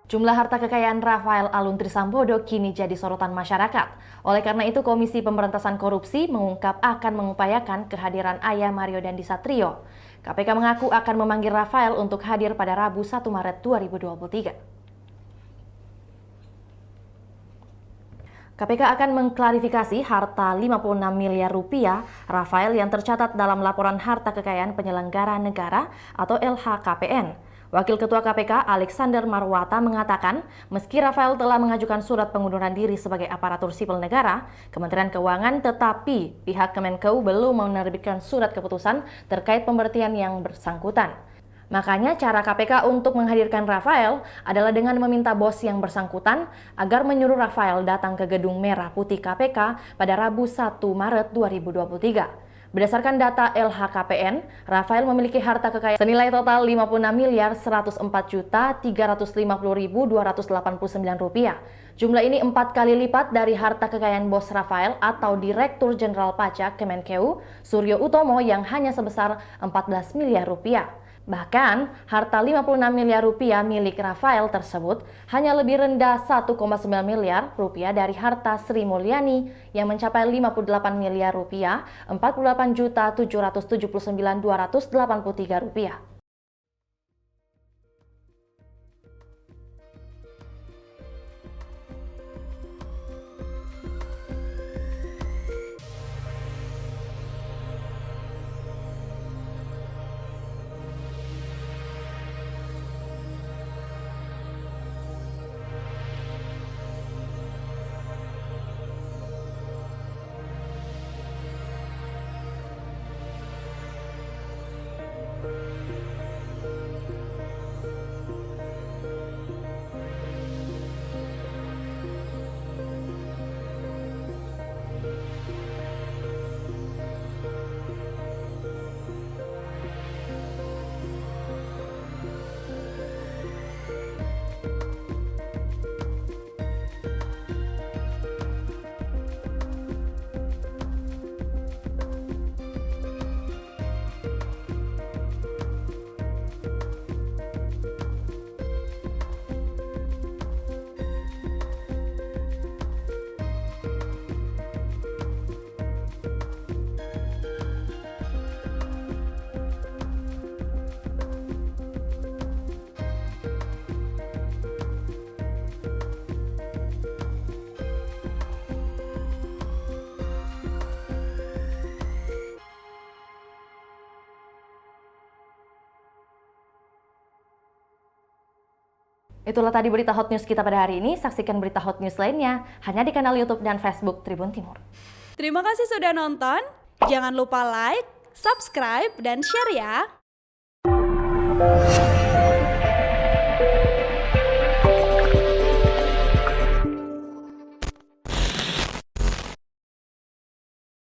Jumlah harta kekayaan Rafael Alun Trisambodo kini jadi sorotan masyarakat. Oleh karena itu, Komisi Pemberantasan Korupsi mengungkap akan mengupayakan kehadiran ayah Mario Dandi Satrio. KPK mengaku akan memanggil Rafael untuk hadir pada Rabu 1 Maret 2023. KPK akan mengklarifikasi harta 56 miliar rupiah Rafael yang tercatat dalam laporan harta kekayaan penyelenggara negara atau LHKPN. Wakil Ketua KPK Alexander Marwata mengatakan, meski Rafael telah mengajukan surat pengunduran diri sebagai aparatur sipil negara, Kementerian Keuangan tetapi pihak Kemenkeu belum menerbitkan surat keputusan terkait pemberhentian yang bersangkutan. Makanya cara KPK untuk menghadirkan Rafael adalah dengan meminta bos yang bersangkutan agar menyuruh Rafael datang ke Gedung Merah Putih KPK pada Rabu 1 Maret 2023. Berdasarkan data LHKPN, Rafael memiliki harta kekayaan senilai total 56.350.289 rupiah. Jumlah ini 4 kali lipat dari harta kekayaan bos Rafael atau Direktur Jenderal Pajak Kemenkeu, Suryo Utomo yang hanya sebesar 14 miliar rupiah. Bahkan, harta 56 miliar rupiah milik Rafael tersebut hanya lebih rendah 1,9 miliar rupiah dari harta Sri Mulyani yang mencapai 58 miliar rupiah, 48.779.283 rupiah. Itulah tadi berita hot news kita pada hari ini. Saksikan berita hot news lainnya hanya di kanal YouTube dan Facebook Tribun Timur. Terima kasih sudah nonton. Jangan lupa like, subscribe, dan share ya.